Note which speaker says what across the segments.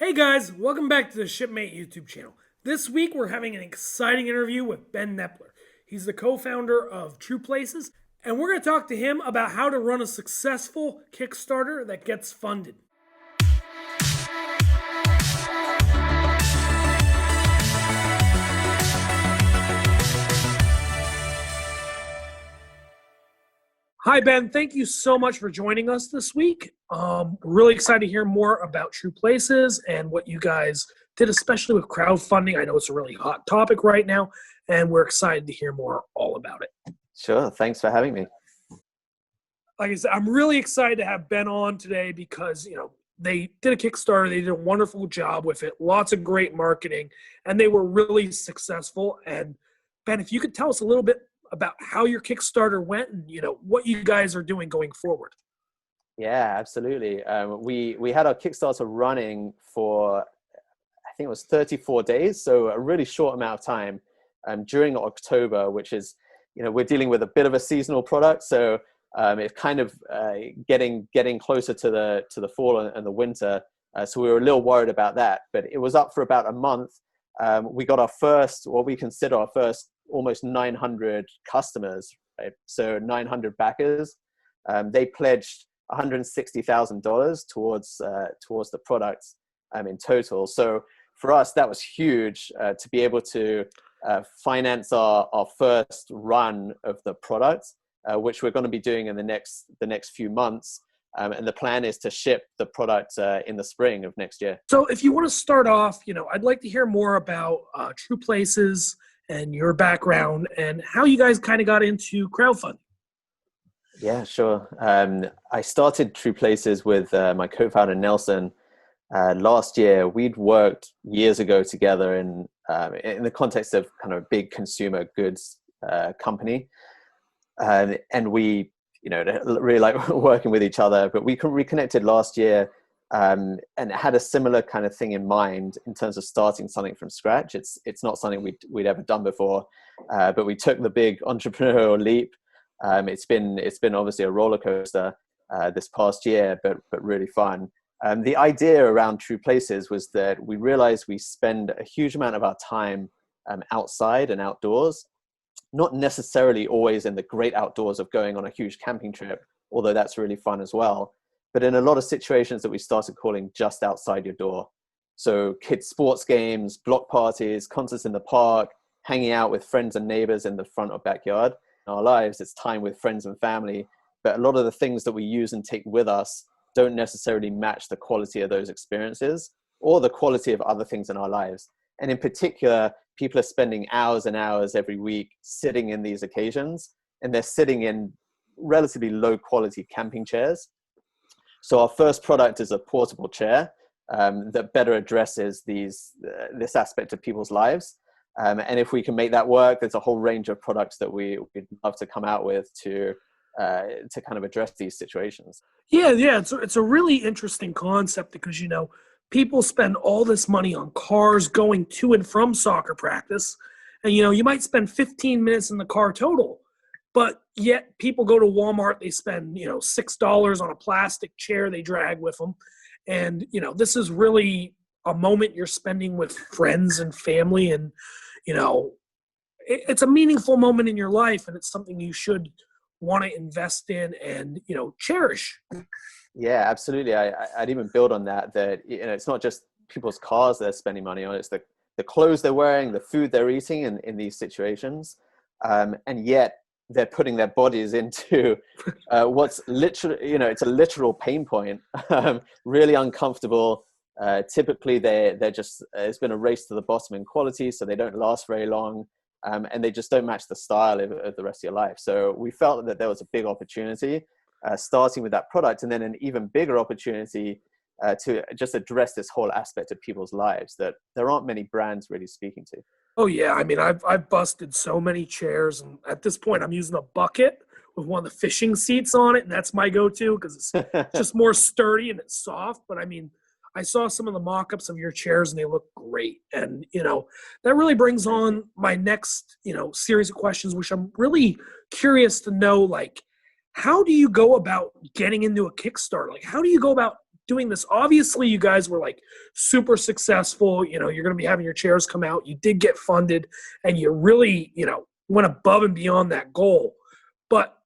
Speaker 1: Hey guys, welcome back to the Shipmate YouTube channel. This week we're having an exciting interview with Ben Knepler. He's the co-founder of True Places, and we're going to talk to him about how to run a successful Kickstarter that gets funded. Hi Ben, thank you so much for joining us this week. We're really excited to hear more about True Places and what you guys did, especially with crowdfunding. I know it's a really hot topic right now, and we're excited to hear more all about it.
Speaker 2: Sure. Thanks for having me.
Speaker 1: Like I said, I'm really excited to have Ben on today because, they did a Kickstarter. They did a wonderful job with it. Lots of great marketing, and they were really successful. And Ben, if you could tell us a little bit about how your Kickstarter went and, what you guys are doing going forward.
Speaker 2: Yeah, absolutely. We had our Kickstarter running for, I think it was 34 days. So a really short amount of time during October, which is, we're dealing with a bit of a seasonal product. So it's kind of getting closer to the fall and the winter. So we were a little worried about that, but it was up for about a month. We got what we consider our first almost 900 customers, right? So 900 backers. They pledged $160,000 towards the product in total. So for us, that was huge to be able to finance our first run of the product, which we're going to be doing in the next few months. And the plan is to ship the product in the spring of next year.
Speaker 1: So if you want to start off, I'd like to hear more about True Places and your background and how you guys kind of got into crowdfunding.
Speaker 2: Yeah, sure. I started True Places with my co-founder Nelson last year. We'd worked years ago together in the context of kind of a big consumer goods company, and we really like working with each other. But we reconnected last year and had a similar kind of thing in mind in terms of starting something from scratch. It's not something we'd ever done before, but we took the big entrepreneurial leap. It's been obviously a roller coaster this past year, but really fun. The idea around True Places was that we realized we spend a huge amount of our time outside and outdoors, not necessarily always in the great outdoors of going on a huge camping trip, although that's really fun as well, but in a lot of situations that we started calling just outside your door. So kids' sports games, block parties, concerts in the park, hanging out with friends and neighbors in the front or backyard. In our lives, it's time with friends and family, but a lot of the things that we use and take with us don't necessarily match the quality of those experiences or the quality of other things in our lives. And in particular, people are spending hours and hours every week sitting in these occasions, and they're sitting in relatively low quality camping chairs. So our first product is a portable chair that better addresses this aspect of people's lives. And if we can make that work, there's a whole range of products that we'd love to come out with to kind of address these situations.
Speaker 1: Yeah. It's a really interesting concept because, people spend all this money on cars going to and from soccer practice. And, you might spend 15 minutes in the car total, but yet people go to Walmart, they spend, $6 on a plastic chair they drag with them. And, this is really a moment you're spending with friends and family. And, it's a meaningful moment in your life, and it's something you should want to invest in and, cherish.
Speaker 2: Yeah, absolutely. I'd even build on that, it's not just people's cars they're spending money on, it's the clothes they're wearing, the food they're eating in these situations. And yet they're putting their bodies into what's literally, it's a literal pain point, really uncomfortable. Typically they're just, it's been a race to the bottom in quality, so they don't last very long. And they just don't match the style of the rest of your life. So we felt that there was a big opportunity starting with that product, and then an even bigger opportunity to just address this whole aspect of people's lives that there aren't many brands really speaking to.
Speaker 1: Oh yeah, I mean, I've busted so many chairs, and at this point, I'm using a bucket with one of the fishing seats on it, and that's my go-to because it's just more sturdy and it's soft. But I mean, I saw some of the mock-ups of your chairs, and they look great. And that really brings on my next series of questions, which I'm really curious to know, like, how do you go about getting into a Kickstarter? Like, how do you go about doing this? Obviously, you guys were like super successful. You know, you're going to be having your chairs come out. You did get funded, and you really, you know, went above and beyond that goal. But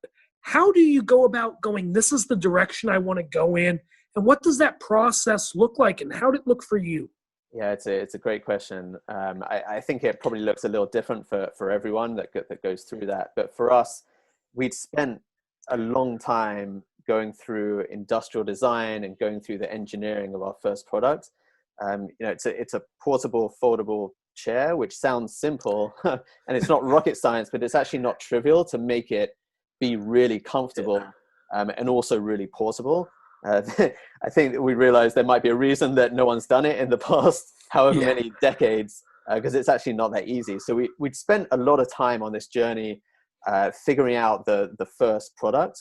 Speaker 1: how do you go about going, this is the direction I want to go in? And what does that process look like? And how did it look for you?
Speaker 2: Yeah, it's a great question. I think it probably looks a little different for everyone that goes through that. But for us, we'd spent a long time going through industrial design and going through the engineering of our first product. You know, it's a portable, foldable chair, which sounds simple, and it's not rocket science, but it's actually not trivial to make it be really comfortable, and also really portable. I think we realized there might be a reason that no one's done it in the past however many decades, because it's actually not that easy. So we'd spent a lot of time on this journey, figuring out the first product.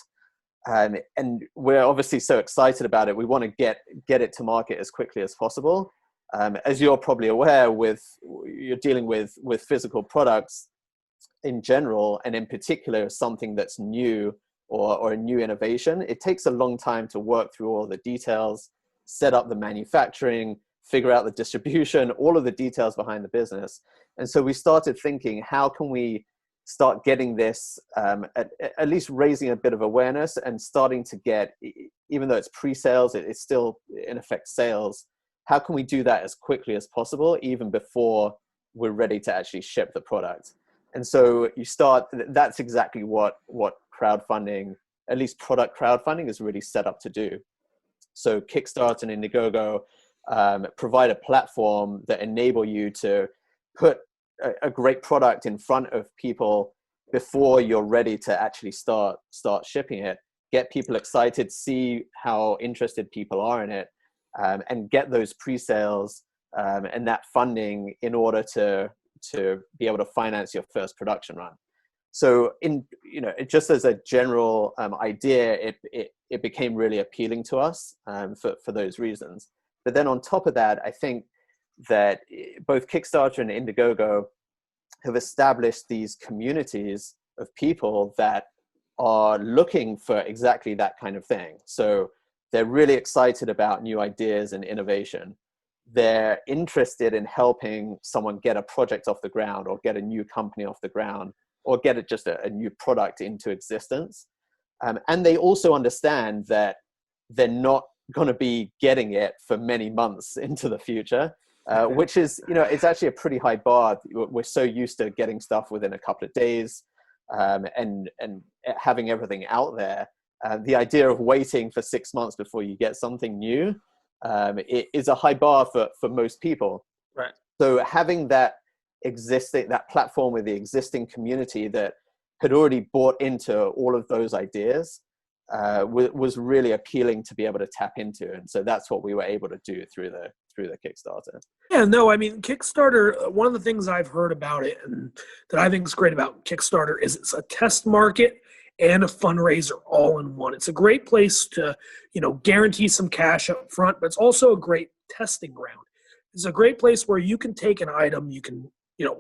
Speaker 2: And we're obviously so excited about it. We want to get it to market as quickly as possible. As you're probably aware, you're dealing with physical products in general, and in particular something that's new or a new innovation. It takes a long time to work through all the details, set up the manufacturing, figure out the distribution, all of the details behind the business. And so we started thinking, how can we start getting this, at least raising a bit of awareness and starting to get, even though it's pre-sales, it's still in effect sales. How can we do that as quickly as possible, even before we're ready to actually ship the product? And so that's exactly what crowdfunding, at least product crowdfunding, is really set up to do. So Kickstarter and Indiegogo provide a platform that enable you to put a great product in front of people before you're ready to actually start shipping it, get people excited, see how interested people are in it, and get those pre-sales and that funding in order to be able to finance your first production run. So just as a general idea, it became really appealing to us for those reasons. But then on top of that, I think that both Kickstarter and Indiegogo have established these communities of people that are looking for exactly that kind of thing. So they're really excited about new ideas and innovation. They're interested in helping someone get a project off the ground, or get a new company off the ground, or get just a new product into existence. And they also understand that they're not going to be getting it for many months into the future, which is, it's actually a pretty high bar. We're so used to getting stuff within a couple of days, and having everything out there. The idea of waiting for 6 months before you get something new, it is a high bar for most people.
Speaker 1: Right.
Speaker 2: So having that platform with the existing community that had already bought into all of those ideas was really appealing to be able to tap into. And so that's what we were able to do through the Kickstarter.
Speaker 1: Yeah, no, I mean, Kickstarter, one of the things I've heard about it and that I think is great about Kickstarter is it's a test market and a fundraiser all in one. It's a great place to, guarantee some cash up front, but it's also a great testing ground. It's a great place where you can take an item, you can,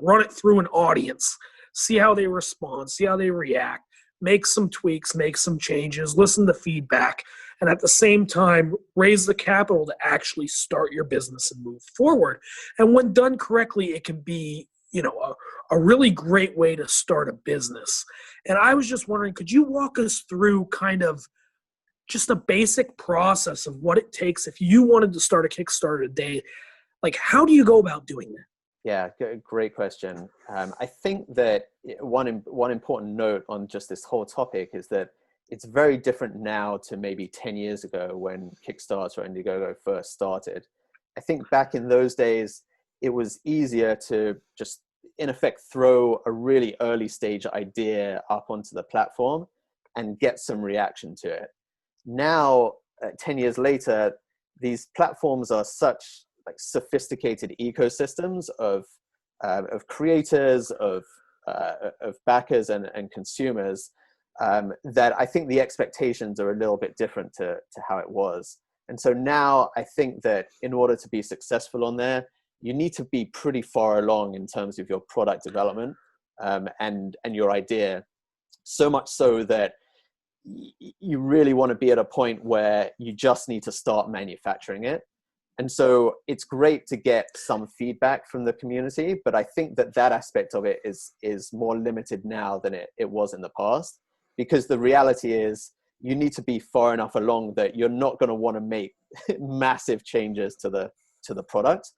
Speaker 1: run it through an audience, see how they respond, see how they react, make some tweaks, make some changes, listen to feedback, and at the same time, raise the capital to actually start your business and move forward. And when done correctly, it can be, a really great way to start a business. And I was just wondering, could you walk us through kind of just a basic process of what it takes if you wanted to start a Kickstarter today? Like, how do you go about doing that?
Speaker 2: Yeah, great question. I think that one important note on just this whole topic is that it's very different now to maybe 10 years ago when Kickstarter and Indiegogo first started. I think back in those days, it was easier to just, in effect, throw a really early stage idea up onto the platform and get some reaction to it. Now, 10 years later, these platforms are such sophisticated ecosystems of creators, of backers and consumers, that I think the expectations are a little bit different to how it was. And so now I think that in order to be successful on there, you need to be pretty far along in terms of your product development, and your idea. So much so that you really want to be at a point where you just need to start manufacturing it. And so it's great to get some feedback from the community, but I think that aspect of it is more limited now than it was in the past, because the reality is you need to be far enough along that you're not going to want to make massive changes to the product.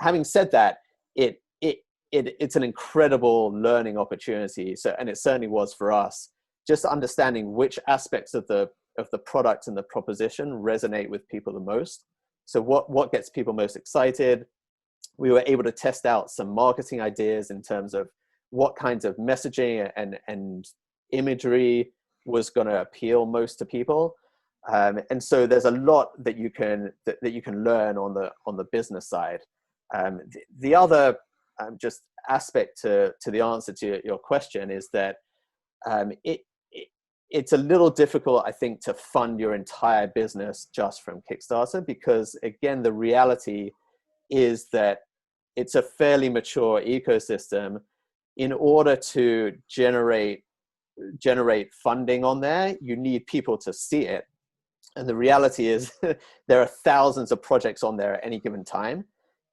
Speaker 2: Having said that, it's an incredible learning opportunity. So, and it certainly was for us, just understanding which aspects of the product and the proposition resonate with people the most. So what gets people most excited? We were able to test out some marketing ideas in terms of what kinds of messaging and imagery was going to appeal most to people. And so there's a lot that you can learn on the business side. The other just aspect to the answer to your question is that it's a little difficult, I think, to fund your entire business just from Kickstarter, because again, the reality is that it's a fairly mature ecosystem. In order to generate funding on there, you need people to see it. And the reality is there are thousands of projects on there at any given time.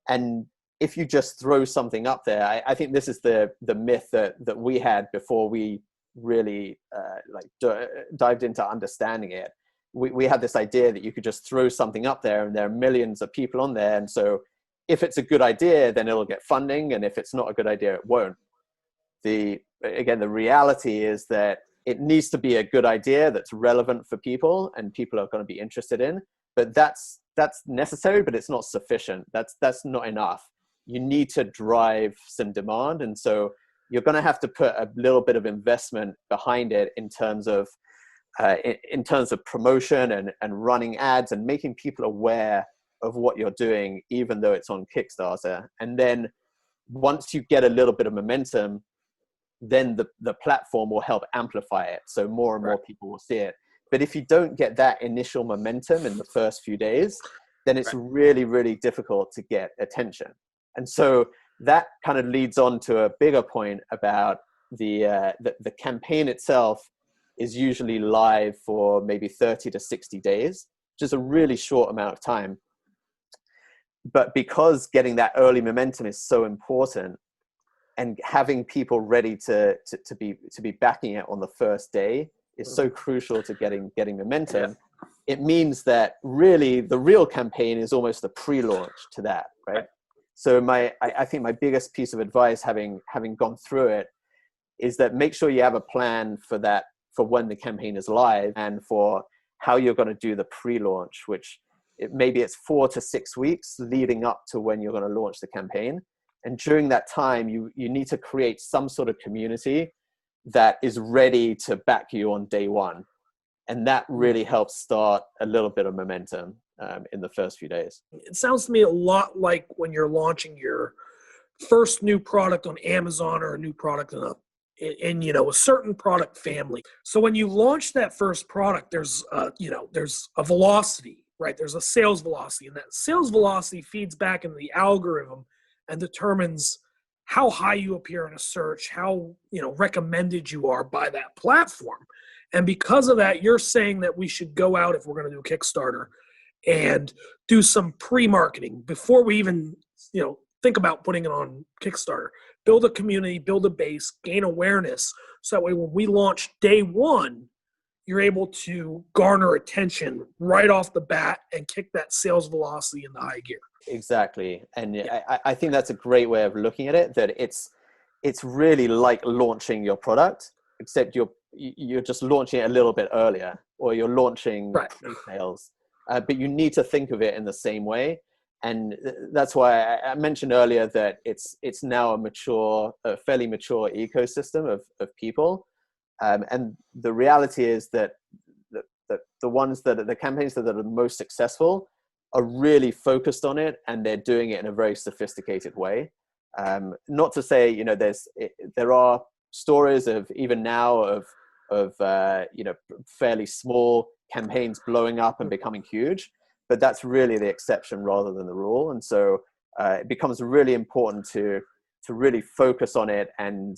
Speaker 2: And if you just throw something up there, I think this is the myth that we had before we really dived into understanding it. We had this idea that you could just throw something up there and there are millions of people on there. And so if it's a good idea, then it'll get funding. And if it's not a good idea, it won't. The reality is that it needs to be a good idea that's relevant for people and people are going to be interested in, but that's necessary, but it's not sufficient. That's not enough. You need to drive some demand. And so you're going to have to put a little bit of investment behind it in terms of promotion and running ads and making people aware of what you're doing, even though it's on Kickstarter. And then once you get a little bit of momentum, then the platform will help amplify it. So more and more people will see it. But if you don't get that initial momentum in the first few days, then it's really, really difficult to get attention. And so that kind of leads on to a bigger point about the campaign itself is usually live for maybe 30 to 60 days, which is a really short amount of time. But because getting that early momentum is so important, and having people ready to be backing it on the first day is so crucial to getting momentum. Yeah. It means that really the real campaign is almost a pre-launch to that, right? So I think my biggest piece of advice, having gone through it, is that make sure you have a plan for that, for when the campaign is live and for how you're going to do the pre-launch, which maybe it's 4 to 6 weeks leading up to when you're going to launch the campaign. And during that time, you need to create some sort of community that is ready to back you on day one. And that really helps start a little bit of momentum in the first few days.
Speaker 1: It sounds to me a lot like when you're launching your first new product on Amazon or a new product in a certain product family. So when you launch that first product, there's a velocity, right? There's a sales velocity, and that sales velocity feeds back into the algorithm and determines how high you appear in a search, how recommended you are by that platform. And because of that, you're saying that we should go out, if we're going to do Kickstarter, and do some pre-marketing before we even think about putting it on Kickstarter. Build a community, build a base, gain awareness, so that way when we launch day one, you're able to garner attention right off the bat and kick that sales velocity into high gear.
Speaker 2: Exactly. And yeah. I think that's a great way of looking at it, that it's really like launching your product, except you're just launching it a little bit earlier, or you're launching pre-sales. But you need to think of it in the same way. And that's why I mentioned earlier that it's now a fairly mature ecosystem of people. And the reality is that the ones the campaigns that are the most successful are really focused on it, and they're doing it in a very sophisticated way. Not to say, there are stories of even now of fairly small campaigns blowing up and becoming huge, but that's really the exception rather than the rule. And so it becomes really important to really focus on it and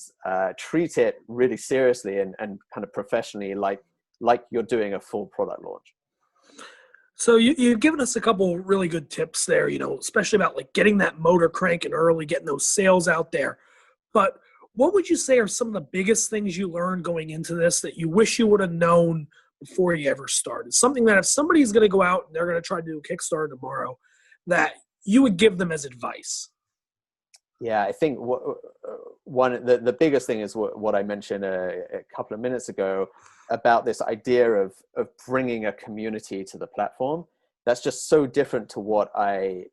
Speaker 2: treat it really seriously and kind of professionally, like like you're doing a full product launch.
Speaker 1: So you've given us a couple really good tips there, especially about like getting that motor cranking early, getting those sales out there. But what would you say are some of the biggest things you learned going into this that you wish you would have known before you ever started? Something that if somebody's going to go out and they're going to try to do a Kickstarter tomorrow, that you would give them as advice?
Speaker 2: Yeah, I think the biggest thing is what I mentioned a couple of minutes ago about this idea of bringing a community to the platform. That's just so different to what I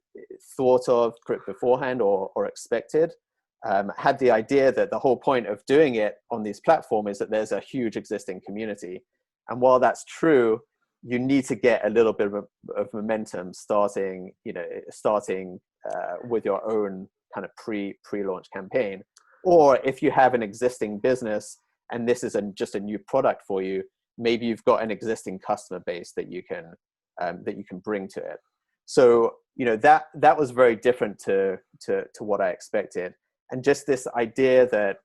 Speaker 2: thought of beforehand or expected. Had the idea that the whole point of doing it on this platform is that there's a huge existing community. And while that's true, you need to get a little bit of momentum starting with your own kind of pre-launch campaign. Or if you have an existing business and this is just a new product for you, maybe you've got an existing customer base that you can bring to it. So that was very different to what I expected. And just this idea that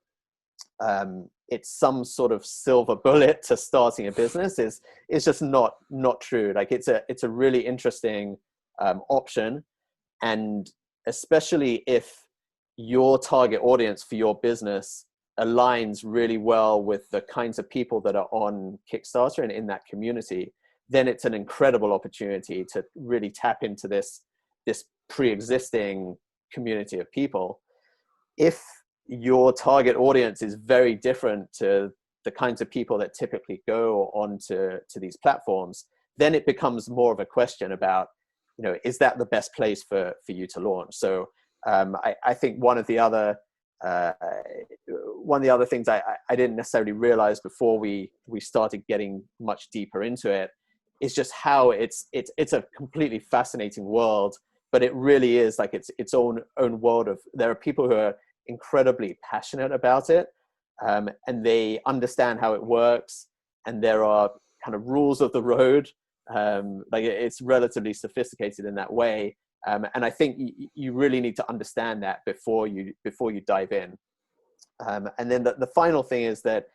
Speaker 2: it's some sort of silver bullet to starting a business is just not true. Like it's a really interesting option, and especially if your target audience for your business aligns really well with the kinds of people that are on Kickstarter and in that community, then it's an incredible opportunity to really tap into this pre-existing community of people. If your target audience is very different to the kinds of people that typically go onto these platforms, then it becomes more of a question about, is that the best place for you to launch? So I think one of the other things I didn't necessarily realize before we started getting much deeper into it is just how it's a completely fascinating world, but it really is like its own world of, there are people who are incredibly passionate about it, and they understand how it works, and there are kind of rules of the road. Like it's relatively sophisticated in that way, and I think you really need to understand that before you dive in. And then the final thing is that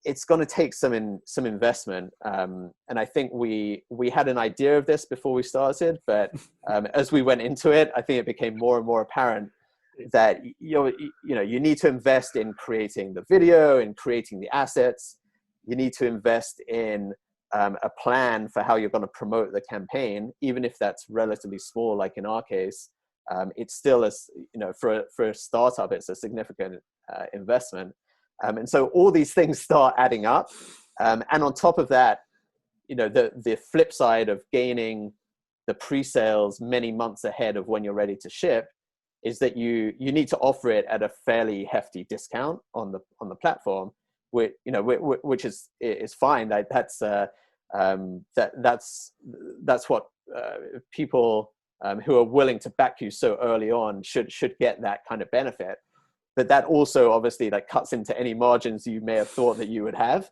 Speaker 2: it's going to take some investment, and I think we had an idea of this before we started, but as we went into it, I think it became more and more apparent that you need to invest in creating the video, in creating the assets. You need to invest in a plan for how you're going to promote the campaign, even if that's relatively small, like in our case. It's still for a startup, it's a significant investment. And so all these things start adding up. And on top of that, the flip side of gaining the pre-sales many months ahead of when you're ready to ship is that you need to offer it at a fairly hefty discount on the platform, which is fine. That's what people who are willing to back you so early on should get that kind of benefit. But that also obviously cuts into any margins you may have thought that you would have.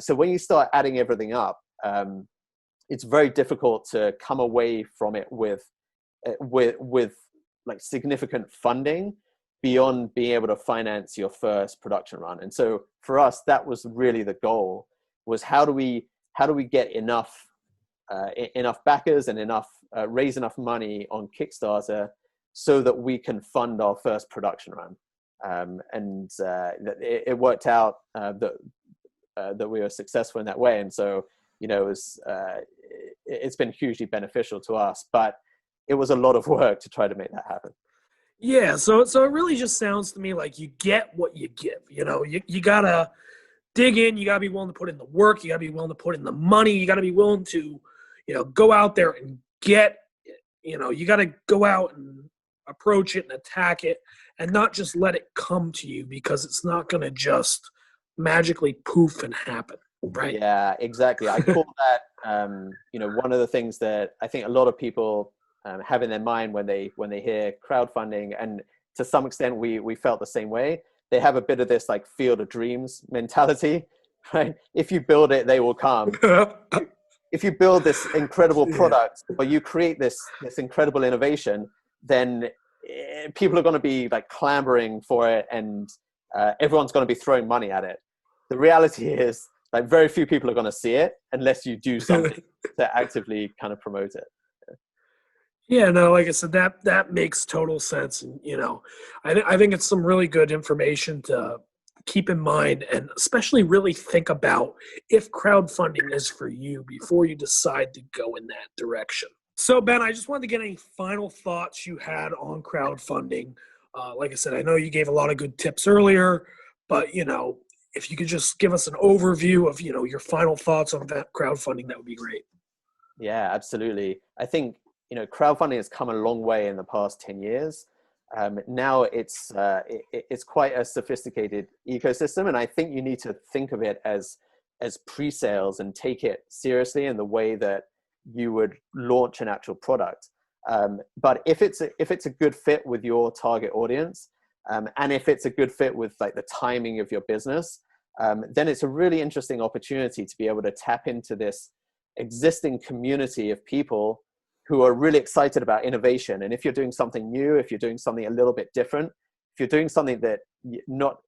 Speaker 2: So when you start adding everything up, it's very difficult to come away from it with significant funding beyond being able to finance your first production run. And so for us, that was really the goal, was how do we get enough backers and raise enough money on Kickstarter so that we can fund our first production run. And it worked out that we were successful in that way. And so, it's been hugely beneficial to us, but it was a lot of work to try to make that happen.
Speaker 1: Yeah, so it really just sounds to me like you get what you give. You gotta dig in. You gotta be willing to put in the work. You gotta be willing to put in the money. You gotta be willing to, go out there and get. You gotta go out and approach it and attack it, and not just let it come to you, because it's not gonna just magically poof and happen, right?
Speaker 2: Yeah, exactly. I call that one of the things that I think a lot of people have in their mind when they hear crowdfunding, and to some extent we felt the same way. They have a bit of this field of dreams mentality, right? If you build it, they will come. If you build this incredible product, or you create this incredible innovation, then people are going to be clamoring for it, and everyone's going to be throwing money at it. The reality is like very few people are going to see it unless you do something to actively kind of promote it.
Speaker 1: Yeah, no, like I said, that makes total sense. And, I think it's some really good information to keep in mind, and especially really think about if crowdfunding is for you before you decide to go in that direction. So, Ben, I just wanted to get any final thoughts you had on crowdfunding. Like I said, I know you gave a lot of good tips earlier, but, if you could just give us an overview of, your final thoughts on that crowdfunding, that would be great.
Speaker 2: Yeah, absolutely. I think, crowdfunding has come a long way in the past 10 years. Now it's quite a sophisticated ecosystem, and I think you need to think of it as pre-sales and take it seriously in the way that you would launch an actual product. But if it's a good fit with your target audience, and if it's a good fit with like the timing of your business, then it's a really interesting opportunity to be able to tap into this existing community of people who are really excited about innovation. And if you're doing something new, if you're doing something a little bit different, if you're doing something that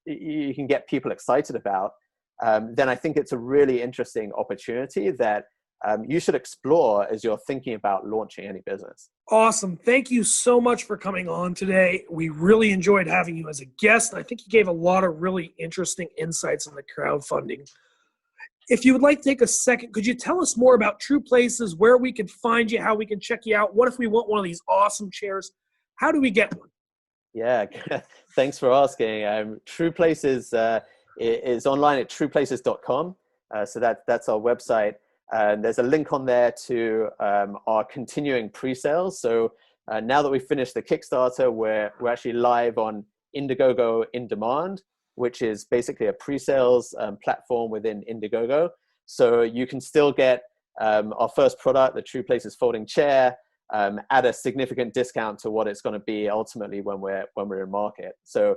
Speaker 2: you can get people excited about, then I think it's a really interesting opportunity that you should explore as you're thinking about launching any business.
Speaker 1: Awesome. Thank you so much for coming on today. We really enjoyed having you as a guest. I think you gave a lot of really interesting insights into crowdfunding. If you would like to take a second, could you tell us more about True Places, where we can find you, how we can check you out? What if we want one of these awesome chairs? How do we get one?
Speaker 2: Yeah, thanks for asking. True Places is online at trueplaces.com. So that's our website. There's a link on there to our continuing pre-sales. So now that we've finished the Kickstarter, we're actually live on Indiegogo In Demand, which is basically a pre-sales platform within Indiegogo. So you can still get our first product, the True Places folding chair, at a significant discount to what it's going to be ultimately when we're in market. So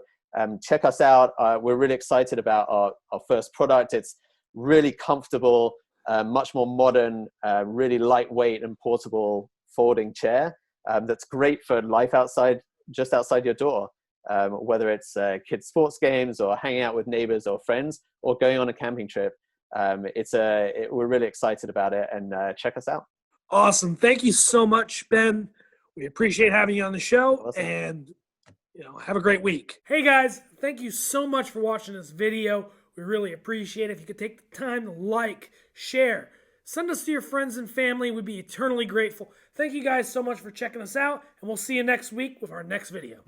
Speaker 2: check us out. We're really excited about our first product. It's really comfortable, much more modern, really lightweight and portable folding chair that's great for life just outside your door. Whether it's kids' sports games or hanging out with neighbors or friends or going on a camping trip. We're really excited about it, and check us out.
Speaker 1: Awesome. Thank you so much, Ben. We appreciate having you on the show.
Speaker 2: Awesome.
Speaker 1: And have a great week. Hey guys, thank you so much for watching this video. We really appreciate it. If you could take the time to like, share, send us to your friends and family, we'd be eternally grateful. Thank you guys so much for checking us out, and we'll see you next week with our next video.